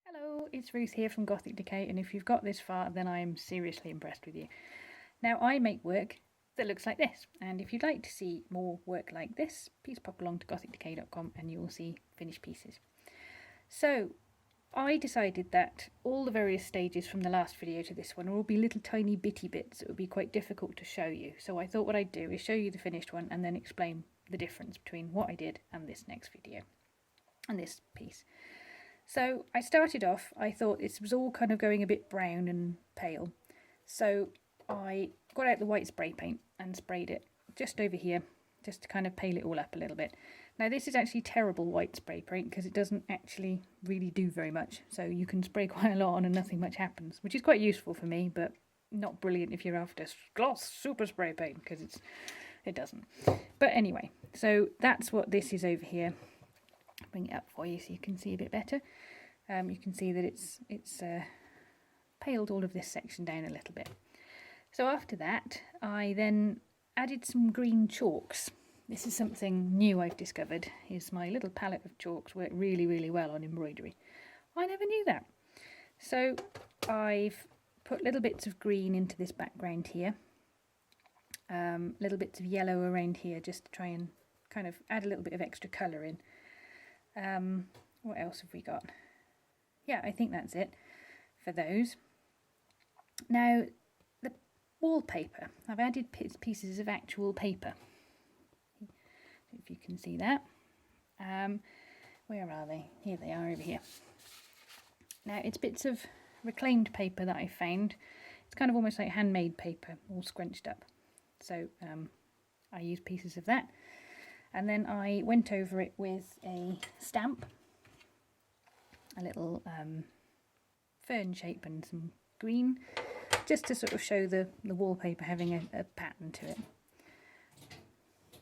Hello, it's Ruth here from Gothic Decay, and if you've got this far then I am seriously impressed with you. Now I make work that looks like this, and if you'd like to see more work like this, please pop along to gothicdecay.com and you will see finished pieces. So I decided that all the various stages from the last video to this one will all be little tiny bitty bits that would be quite difficult to show you. So I thought what I'd do is show you the finished one and then explain the difference between what I did and this next video and this piece. So I started off, I thought this was all kind of going a bit brown and pale. So I got out the white spray paint and sprayed it just over here, just to kind of pale it all up a little bit. Now this is actually terrible white spray paint because it doesn't actually really do very much. So you can spray quite a lot on and nothing much happens, which is quite useful for me, but not brilliant if you're after gloss super spray paint because it doesn't. But anyway, so that's what this is over here. Bring it up for you so you can see a bit better. You can see that it's paled all of this section down a little bit. So after that I then added some green chalks. This is something new I've discovered, is my little palette of chalks work really well on embroidery. I never knew that. So I've put little bits of green into this background here, little bits of yellow around here just to try and kind of add a little bit of extra colour in. What else have we got? Yeah, I think that's it for those. Now, the wallpaper. I've added pieces of actual paper. If you can see that. Where are they? Here they are over here. Now, it's bits of reclaimed paper that I found. It's kind of almost like handmade paper, all scrunched up. So I used pieces of that. And then I went over it with a stamp, a little fern shape and some green, just to sort of show the wallpaper having a pattern to it.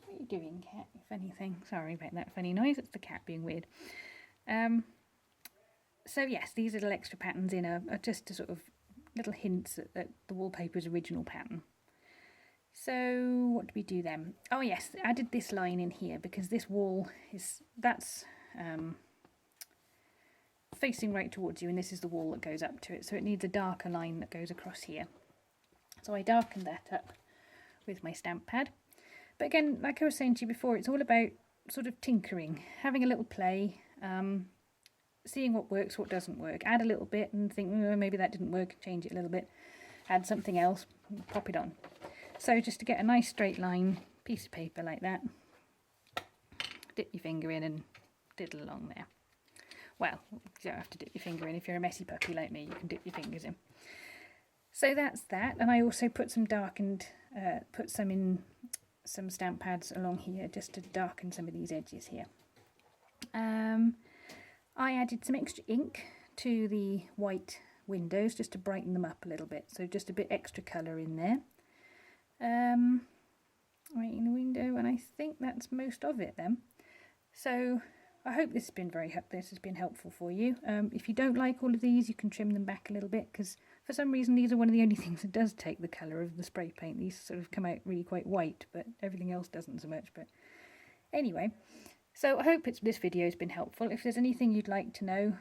What are you doing, cat, if anything? Sorry about that funny noise, it's the cat being weird. So yes, these little extra patterns in are just to sort of little hints at the wallpaper's original pattern. So what do we do then? Oh yes, I added this line in here because this wall that's facing right towards you, and this is the wall that goes up to it, so it needs a darker line that goes across here. So I darkened that up with my stamp pad. But again, like I was saying to you before, it's all about sort of tinkering, having a little play, seeing what works, what doesn't work. Add a little bit and think, oh, maybe that didn't work, change it a little bit. Add something else, pop it on. So just to get a nice straight line piece of paper like that, dip your finger in and diddle along there. Well, you don't have to dip your finger in. If you're a messy puppy like me, you can dip your fingers in. So that's that, and I also put some darkened, put some stamp pads along here just to darken some of these edges here. I added some extra ink to the white windows just to brighten them up a little bit, so just a bit extra colour in there. Right in the window, and I think that's most of it then. So I hope this has been helpful for you. If you don't like all of these, you can trim them back a little bit, because for some reason these are one of the only things that does take the colour of the spray paint. These sort of come out really quite white, but everything else doesn't so much. But anyway, so I hope this video has been helpful. If there's anything you'd like to know,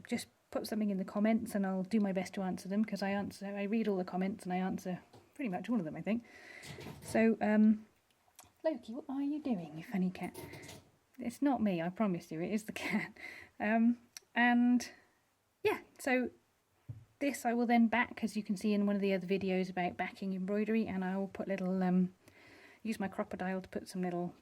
just put something in the comments and I'll do my best to answer them, because I read all the comments and I answer pretty much all of them, I think. So, Loki, what are you doing, you funny cat? It's not me, I promise you, it is the cat. And yeah, so this I will then back, as you can see in one of the other videos about backing embroidery, and I will put little, use my crocodile to put some little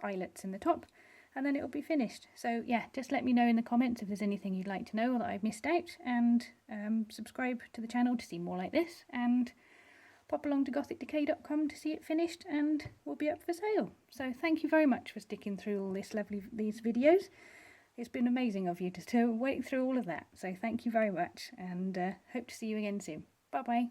eyelets in the top, and then it will be finished. So yeah, just let me know in the comments if there's anything you'd like to know or that I've missed out, and subscribe to the channel to see more like this, and pop along to gothicdecay.com to see it finished and will be up for sale. So thank you very much for sticking through all these videos. It's been amazing of you to wait through all of that. So thank you very much, and hope to see you again soon. Bye bye.